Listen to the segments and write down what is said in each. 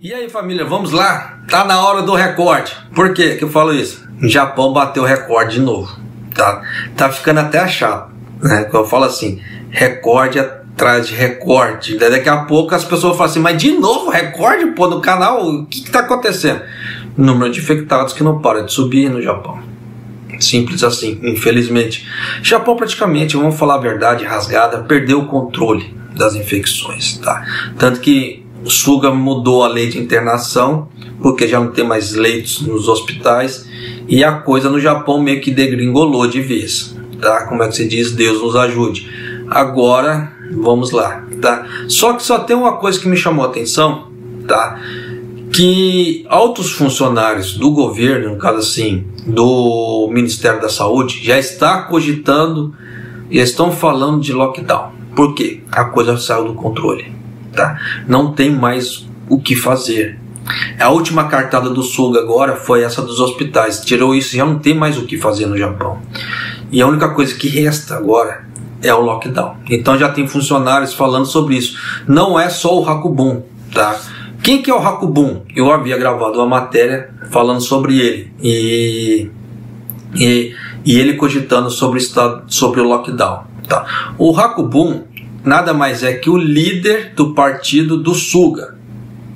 E aí, família, vamos lá? Tá na hora do recorde. Por quê que eu falo isso? O Japão bateu o recorde de novo. Tá ficando até chato, né? Eu falo assim, recorde atrás de recorde. Daqui a pouco as pessoas falam assim, mas de novo recorde, pô, no canal? O que tá acontecendo? O número de infectados que não para de subir no Japão. Simples assim, infelizmente. Japão praticamente, vamos falar a verdade rasgada, perdeu o controle das infecções, tá? Tanto que o Suga mudou a lei de internação, porque já não tem mais leitos nos hospitais, e a coisa no Japão meio que degringolou de vez, tá? Como é que se diz? Deus nos ajude. Agora, vamos lá, tá? Só que só tem uma coisa que me chamou a atenção, tá? Que altos funcionários do governo, no caso assim, do Ministério da Saúde, já está cogitando, já estão falando de lockdown. Por quê? A coisa saiu do controle. Tá? Não tem mais o que fazer. A última cartada do Suga agora foi essa dos hospitais. Tirou isso, já não tem mais o que fazer no Japão. E a única coisa que resta agora é o lockdown. Então já tem funcionários falando sobre isso. Não é só o Hakubun, tá? Quem que é o Hakubun? Eu havia gravado uma matéria falando sobre ele e ele cogitando sobre o lockdown, tá? O Hakubun nada mais é que o líder do partido do Suga,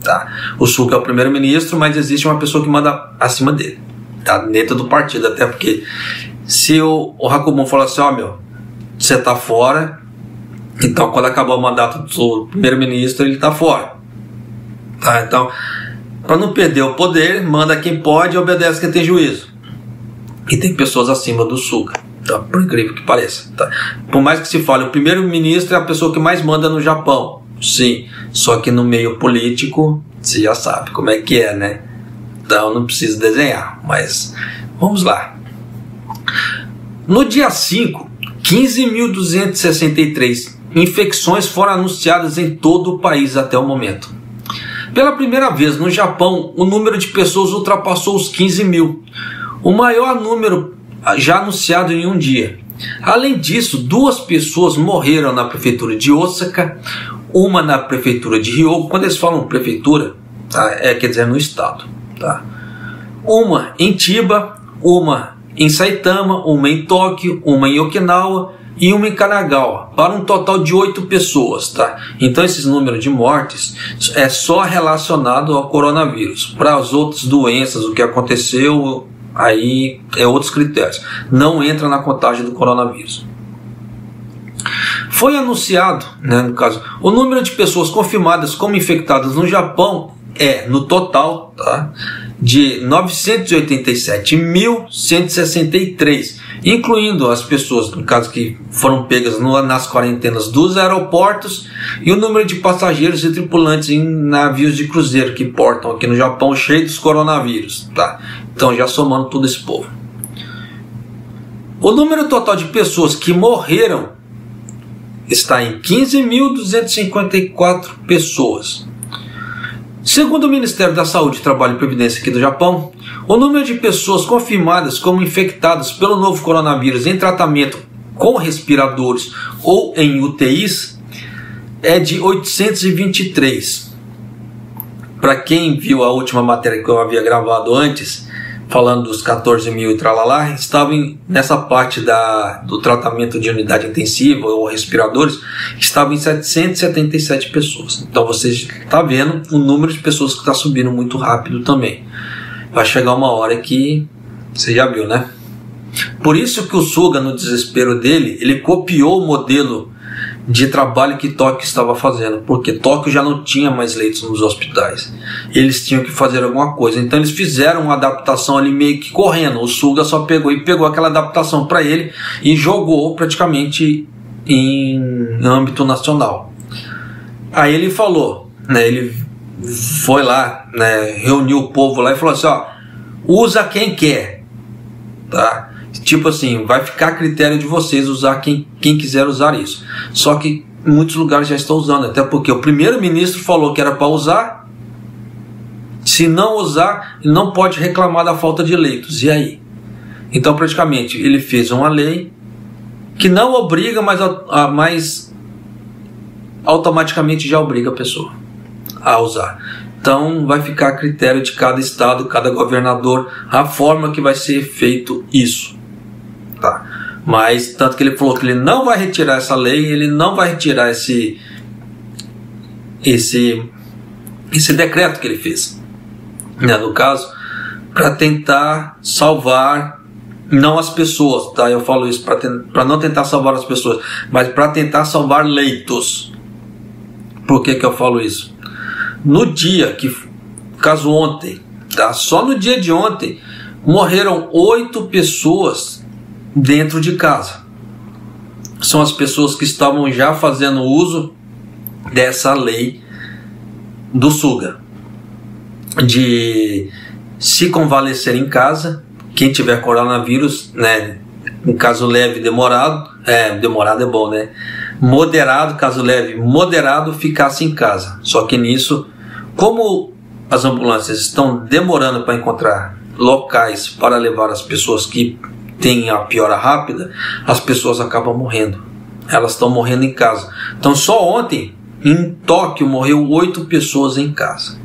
tá? O Suga é o primeiro-ministro, mas existe uma pessoa que manda acima dele, tá? Dentro do partido, até porque se o Hakubun falar assim, ó, você tá fora, então quando acabar o mandato do primeiro-ministro, ele tá fora, tá? Então, para não perder o poder, manda quem pode e obedece quem tem juízo. E tem pessoas acima do Suga, tá? Por incrível que pareça, tá? Por mais que se fale, o primeiro-ministro é a pessoa que mais manda no Japão, sim, só que no meio político você já sabe como é que é, né? Então não preciso desenhar, mas vamos lá. No dia 5, 15.263 infecções foram anunciadas em todo o país até o momento. Pela primeira vez no Japão, o número de pessoas ultrapassou os 15 mil, o maior número já anunciado em um dia. Além disso, 2 pessoas morreram na prefeitura de Osaka, uma na prefeitura de Hyogo. Quando eles falam prefeitura, tá? Quer dizer no estado, tá? Uma em Chiba, uma em Saitama, uma em Tóquio, uma em Okinawa e uma em Kanagawa, para um total de 8 pessoas, tá? Então esses números de mortes é só relacionado ao coronavírus. Para as outras doenças, o que aconteceu, aí é outros critérios, não entra na contagem do coronavírus. Foi anunciado, né, no caso, o número de pessoas confirmadas como infectadas no Japão é, no total, tá, de 987.163, incluindo as pessoas, no caso, que foram pegas nas quarentenas dos aeroportos, e o número de passageiros e tripulantes em navios de cruzeiro que portam aqui no Japão cheios dos coronavírus, tá? Então já somando todo esse povo. O número total de pessoas que morreram está em 15.254 pessoas. Segundo o Ministério da Saúde, Trabalho e Previdência aqui do Japão, o número de pessoas confirmadas como infectadas pelo novo coronavírus em tratamento com respiradores ou em UTIs é de 823. Para quem viu a última matéria que eu havia gravado antes, falando dos 14 mil e tralalá, estavam nessa parte do tratamento de unidade intensiva ou respiradores, estavam em 777 pessoas. Então você está vendo o número de pessoas que está subindo muito rápido também. Vai chegar uma hora que você já viu, né? Por isso que o Suga, no desespero dele, ele copiou o modelo de trabalho que Tóquio estava fazendo, porque Tóquio já não tinha mais leitos nos hospitais, eles tinham que fazer alguma coisa, então eles fizeram uma adaptação ali meio que correndo. O Suga só pegou aquela adaptação para ele e jogou praticamente em âmbito nacional. Aí ele falou, né, ele foi lá, né, reuniu o povo lá e falou assim, ó, usa quem quer, tá? Tipo assim, vai ficar a critério de vocês usar quem quiser usar isso. Só que muitos lugares já estão usando, até porque o primeiro-ministro falou que era para usar. Se não usar, ele não pode reclamar da falta de leitos. E aí? Então praticamente ele fez uma lei que não obriga, mas automaticamente já obriga a pessoa a usar. Então vai ficar a critério de cada estado, cada governador, a forma que vai ser feito isso, tá? Mas tanto que ele falou que ele não vai retirar essa lei, ele não vai retirar esse decreto que ele fez, né? No caso, para tentar salvar não as pessoas, tá? Eu falo isso para não tentar salvar as pessoas, mas para tentar salvar leitos. Por que eu falo isso? No dia que, caso ontem, tá? Só no dia de ontem morreram 8 pessoas dentro de casa. São as pessoas que estavam já fazendo uso dessa lei do SUGA, de se convalescer em casa. Quem tiver coronavírus, né, um caso leve, demorado é bom, né? Moderado, caso leve, moderado, ficasse em casa. Só que nisso, como as ambulâncias estão demorando para encontrar locais para levar as pessoas que têm a piora rápida, as pessoas acabam morrendo. Elas estão morrendo em casa. Então só ontem, em Tóquio, morreu 8 pessoas em casa.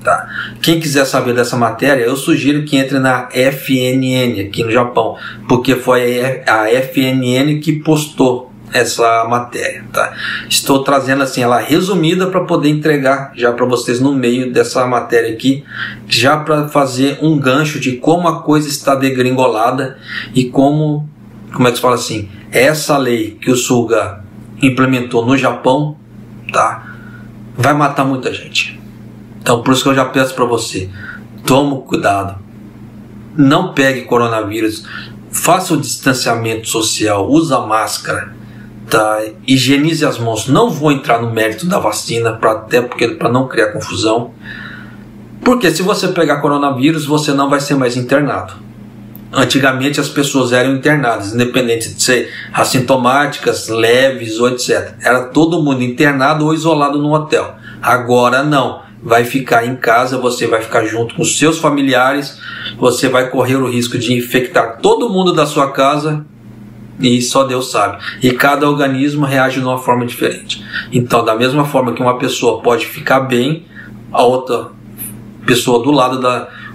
Tá. Quem quiser saber dessa matéria, eu sugiro que entre na FNN aqui no Japão, porque foi a FNN que postou essa matéria, tá? Estou trazendo assim ela resumida para poder entregar já para vocês no meio dessa matéria aqui, já para fazer um gancho de como a coisa está degringolada e como é que se fala assim, essa lei que o SUGA implementou no Japão, tá? Vai matar muita gente. Então por isso que eu já peço para você, tome cuidado, não pegue coronavírus, faça o distanciamento social, usa máscara, tá? Higienize as mãos. Não vou entrar no mérito da vacina, para não criar confusão, porque se você pegar coronavírus, você não vai ser mais internado. Antigamente as pessoas eram internadas, independente de ser assintomáticas, leves ou etc. Era todo mundo internado ou isolado no hotel. Agora não. Vai ficar em casa, você vai ficar junto com seus familiares, você vai correr o risco de infectar todo mundo da sua casa e só Deus sabe. E cada organismo reage de uma forma diferente. Então, da mesma forma que uma pessoa pode ficar bem, a outra pessoa do lado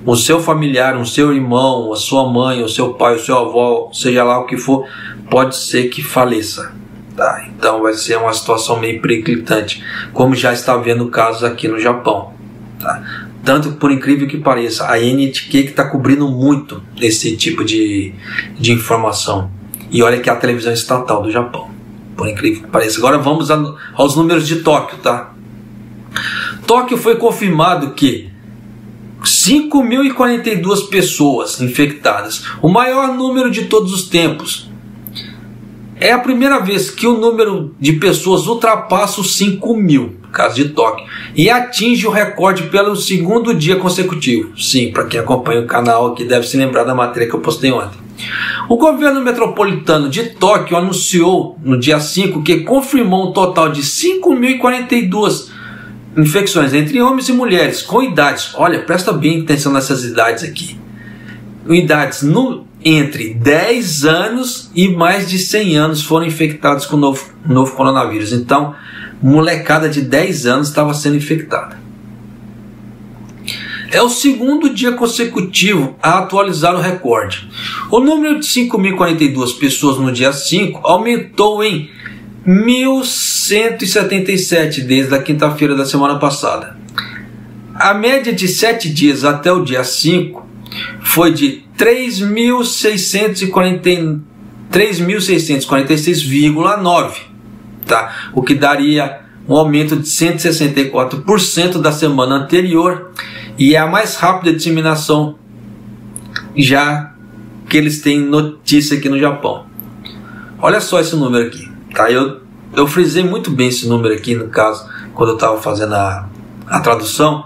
o seu familiar, o seu irmão, a sua mãe, o seu pai, o seu avô, seja lá o que for, pode ser que faleça. Tá, então vai ser uma situação meio periclitante, como já está vendo casos aqui no Japão. Tá? Tanto que, por incrível que pareça, a NHK está cobrindo muito esse tipo de informação. E olha que é a televisão estatal do Japão, por incrível que pareça. Agora vamos aos números de Tóquio. Tá? Tóquio foi confirmado que 5.042 pessoas infectadas, o maior número de todos os tempos. É a primeira vez que o número de pessoas ultrapassa os 5.000, no caso de Tóquio, e atinge o recorde pelo segundo dia consecutivo. Sim, para quem acompanha o canal aqui deve se lembrar da matéria que eu postei ontem. O governo metropolitano de Tóquio anunciou no dia 5 que confirmou um total de 5.042 infecções entre homens e mulheres com idades. Olha, presta bem atenção nessas idades aqui. Idades entre 10 anos e mais de 100 anos foram infectados com o novo coronavírus. Então, molecada de 10 anos estava sendo infectada. É o segundo dia consecutivo a atualizar o recorde. O número de 5.042 pessoas no dia 5 aumentou em 1.177 desde a quinta-feira da semana passada. A média de 7 dias até o dia 5 foi de 3.646,9, tá? O que daria um aumento de 164% da semana anterior e é a mais rápida disseminação já que eles têm notícia aqui no Japão. Olha só esse número aqui, tá? Eu frisei muito bem esse número aqui no caso quando eu estava fazendo a tradução,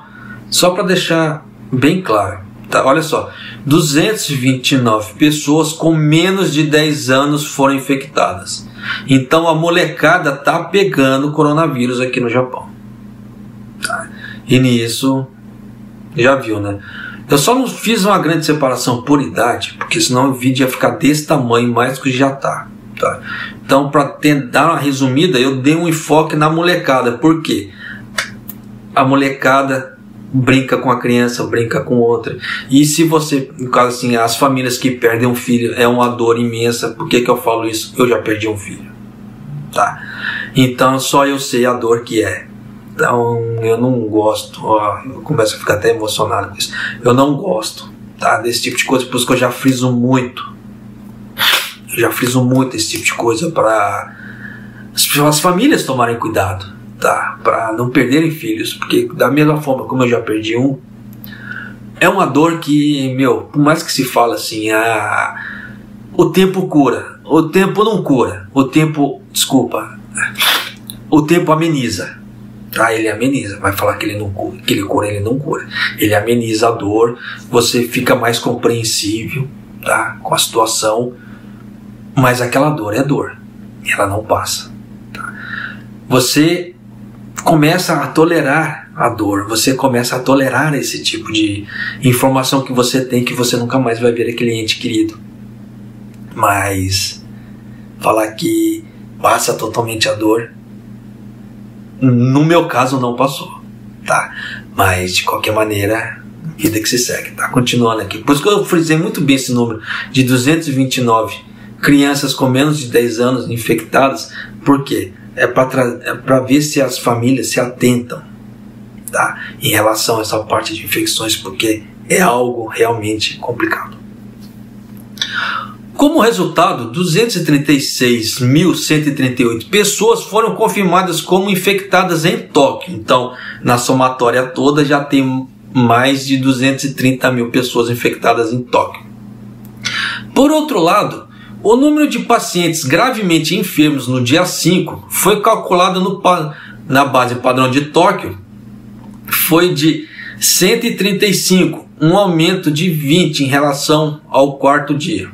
só para deixar bem claro. Tá, olha só, 229 pessoas com menos de 10 anos foram infectadas. Então a molecada tá pegando coronavírus aqui no Japão. Tá? E nisso, já viu, né? Eu só não fiz uma grande separação por idade, porque senão o vídeo ia ficar desse tamanho mais do que já tá. Tá? Então, para dar uma resumida, eu dei um enfoque na molecada. Por quê? a molecada brinca com a criança, brinca com outra. E se você, no caso assim, as famílias que perdem um filho, é uma dor imensa. Por que eu falo isso? Eu já perdi um filho, tá? Então só eu sei a dor que é. Então eu não gosto, eu começo a ficar até emocionado com isso. Eu não gosto, tá, desse tipo de coisa, por isso que eu já friso muito. Eu já friso muito esse tipo de coisa para as famílias tomarem cuidado, tá? Para não perderem filhos, porque da mesma forma como eu já perdi um, é uma dor que, por mais que se fala assim, o tempo cura, o tempo não cura, o tempo ameniza. Ah, ele ameniza, vai falar que ele não cura, que ele cura, ele não cura. Ele ameniza a dor, você fica mais compreensível, tá, com a situação, mas aquela dor é dor, ela não passa. Tá? Você começa a tolerar a dor, você começa a tolerar esse tipo de informação que você tem, que você nunca mais vai ver aquele ente querido. Mas falar que passa totalmente a dor, no meu caso não passou, tá? Mas de qualquer maneira, vida que se segue, tá? Continuando aqui. Por isso que eu frisei muito bem esse número de 229 crianças com menos de 10 anos infectadas. Por quê? É para ver se as famílias se atentam, tá? Em relação a essa parte de infecções, porque é algo realmente complicado. Como resultado, 236.138 pessoas foram confirmadas como infectadas em Tóquio. Então, na somatória toda, já tem mais de 230 mil pessoas infectadas em Tóquio. Por outro lado, o número de pacientes gravemente enfermos no dia 5 foi calculado na base padrão de Tóquio, foi de 135, um aumento de 20 em relação ao quarto dia.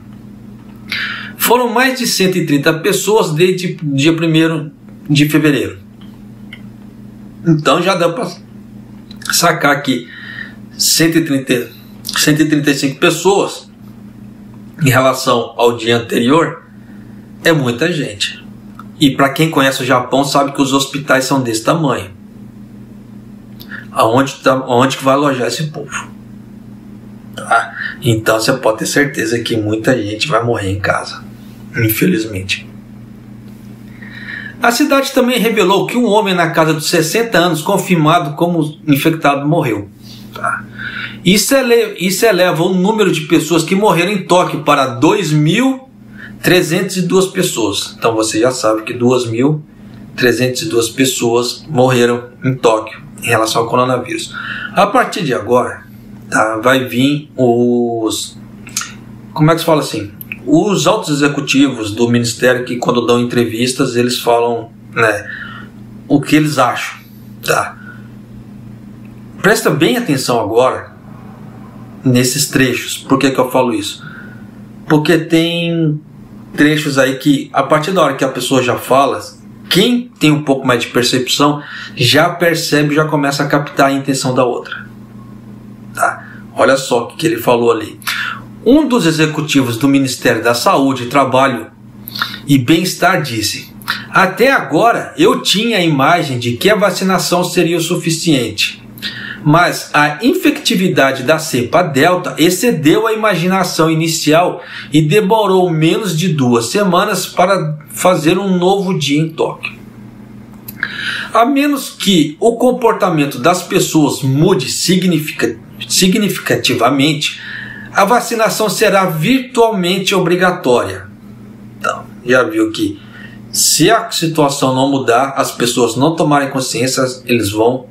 Foram mais de 130 pessoas desde o dia 1º de fevereiro. Então já dá para sacar que 135 pessoas em relação ao dia anterior é muita gente. E para quem conhece o Japão sabe que os hospitais são desse tamanho. Aonde que vai alojar esse povo? Tá? Então você pode ter certeza que muita gente vai morrer em casa, infelizmente. A cidade também revelou que um homem na casa dos 60 anos confirmado como infectado morreu. Tá? Isso eleva o número de pessoas que morreram em Tóquio para 2.302 pessoas. Então você já sabe que 2.302 pessoas morreram em Tóquio em relação ao coronavírus. A partir de agora, tá, vai vir os... Como é que se fala assim? Os altos executivos do Ministério, que quando dão entrevistas, eles falam, né, o que eles acham. Tá? Presta bem atenção agora nesses trechos. Por que eu falo isso? Porque tem trechos aí que, a partir da hora que a pessoa já fala, quem tem um pouco mais de percepção já percebe, já começa a captar a intenção da outra. Tá? Olha só o que ele falou ali. Um dos executivos do Ministério da Saúde, Trabalho e Bem-Estar disse: até agora eu tinha a imagem de que a vacinação seria o suficiente, mas a infectividade da cepa Delta excedeu a imaginação inicial e demorou menos de 2 semanas para fazer um novo dia em Tóquio. A menos que o comportamento das pessoas mude significativamente, a vacinação será virtualmente obrigatória. Então, já viu que se a situação não mudar, as pessoas não tomarem consciência, eles vão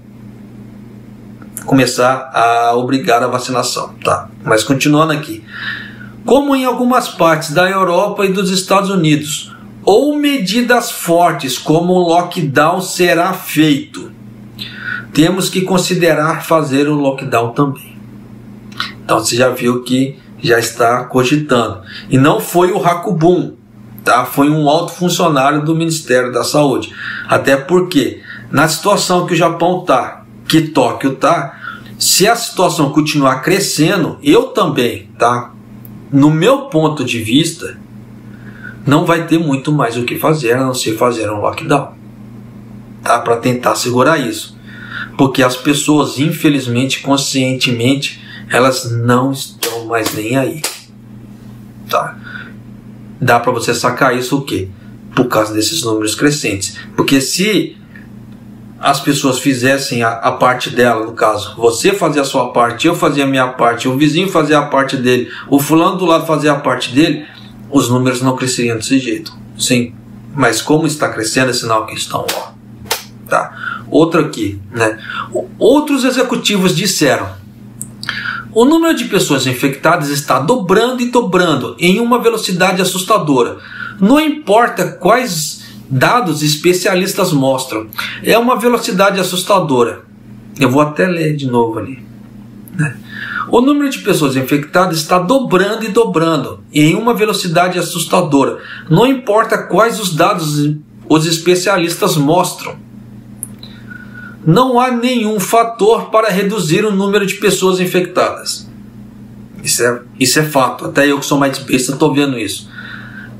começar a obrigar a vacinação. Tá? Mas continuando aqui. Como em algumas partes da Europa e dos Estados Unidos, ou medidas fortes como o lockdown será feito, temos que considerar fazer o lockdown também. Então você já viu que já está cogitando. E não foi o Hakubun, tá? Foi um alto funcionário do Ministério da Saúde. Até porque, na situação que o Japão está, que Tóquio está, se a situação continuar crescendo, eu também, tá? No meu ponto de vista, não vai ter muito mais o que fazer, a não ser fazer um lockdown, tá? Para tentar segurar isso. Porque as pessoas, infelizmente, conscientemente, elas não estão mais nem aí. Tá? Dá para você sacar isso o quê? Por causa desses números crescentes. Porque se as pessoas fizessem a parte dela, no caso, você fazia a sua parte, eu fazia a minha parte, o vizinho fazia a parte dele, o fulano do lado fazia a parte dele, os números não cresceriam desse jeito. Sim, mas como está crescendo é sinal que estão, ó. Tá? Outro aqui, né? Outros executivos disseram: o número de pessoas infectadas está dobrando e dobrando em uma velocidade assustadora. Não importa quais dados especialistas mostram, é uma velocidade assustadora. Eu vou até ler de novo ali, né? O número de pessoas infectadas está dobrando e dobrando em uma velocidade assustadora. Não importa quais os dados os especialistas mostram. Não há nenhum fator para reduzir o número de pessoas infectadas. Isso é fato. Até eu que sou mais besta estou vendo isso.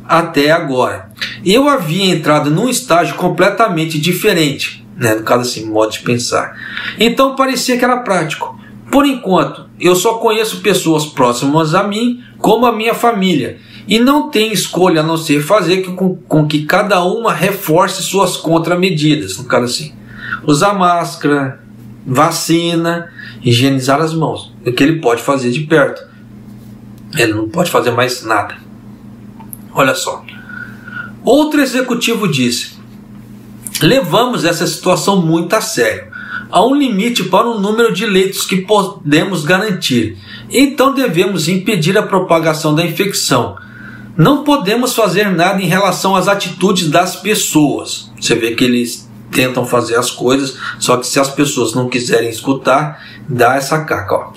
Até agora. Eu havia entrado num estágio completamente diferente, né? No caso assim, modo de pensar. Então parecia que era prático. Por enquanto, eu só conheço pessoas próximas a mim, como a minha família, e não tenho escolha a não ser fazer com que cada uma reforce suas contramedidas. No caso assim, usar máscara, vacina, higienizar as mãos. O que ele pode fazer de perto. Ele não pode fazer mais nada. Olha só. Outro executivo disse: levamos essa situação muito a sério. Há um limite para o número de leitos que podemos garantir. Então devemos impedir a propagação da infecção. Não podemos fazer nada em relação às atitudes das pessoas. Você vê que eles tentam fazer as coisas, só que se as pessoas não quiserem escutar, dá essa caca, ó.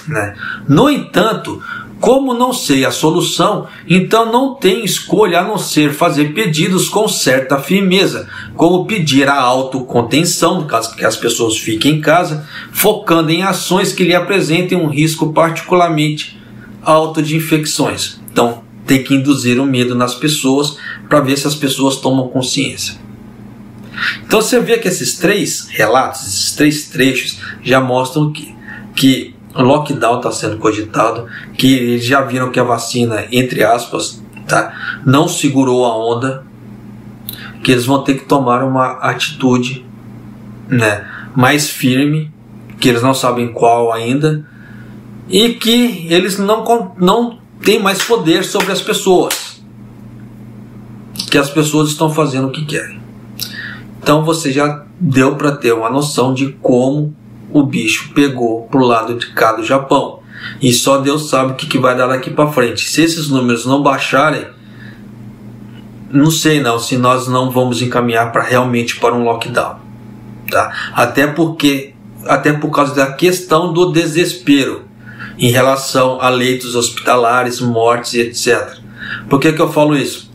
Né? No entanto, como não sei a solução, então não tenho escolha a não ser fazer pedidos com certa firmeza, como pedir a autocontenção, no caso que as pessoas fiquem em casa, focando em ações que lhe apresentem um risco particularmente alto de infecções. Então, tem que induzir o medo nas pessoas para ver se as pessoas tomam consciência. Então, você vê que esses três relatos, esses três trechos, já mostram que o lockdown está sendo cogitado, que eles já viram que a vacina, entre aspas, tá, não segurou a onda, que eles vão ter que tomar uma atitude, né, mais firme, que eles não sabem qual ainda, e que eles não têm mais poder sobre as pessoas, que as pessoas estão fazendo o que querem. Então você já deu para ter uma noção de como o bicho pegou pro lado de cá do Japão. E só Deus sabe o que vai dar daqui para frente. Se esses números não baixarem, não sei não se nós não vamos encaminhar realmente para um lockdown. Tá? Até por causa da questão do desespero em relação a leitos hospitalares, mortes e etc. Por que eu falo isso?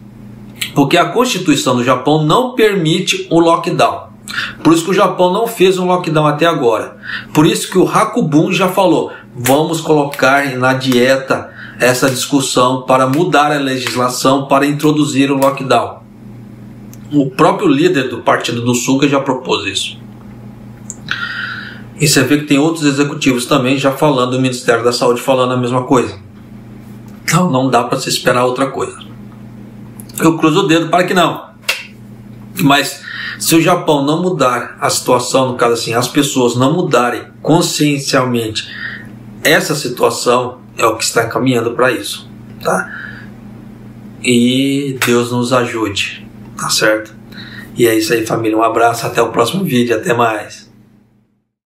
Porque a Constituição do Japão não permite o lockdown. Por isso que o Japão não fez um lockdown até agora. Por isso que o Hakubun já falou: vamos colocar na dieta essa discussão para mudar a legislação para introduzir o lockdown. O próprio líder do Partido do Sul já propôs isso. E você vê que tem outros executivos também já falando, do Ministério da Saúde falando a mesma coisa. Então não dá para se esperar outra coisa. Eu cruzo o dedo para que não. Mas se o Japão não mudar a situação, no caso assim, as pessoas não mudarem consciencialmente essa situação, é o que está caminhando para isso, tá? E Deus nos ajude, tá certo? E é isso aí, família. Um abraço, até o próximo vídeo, até mais.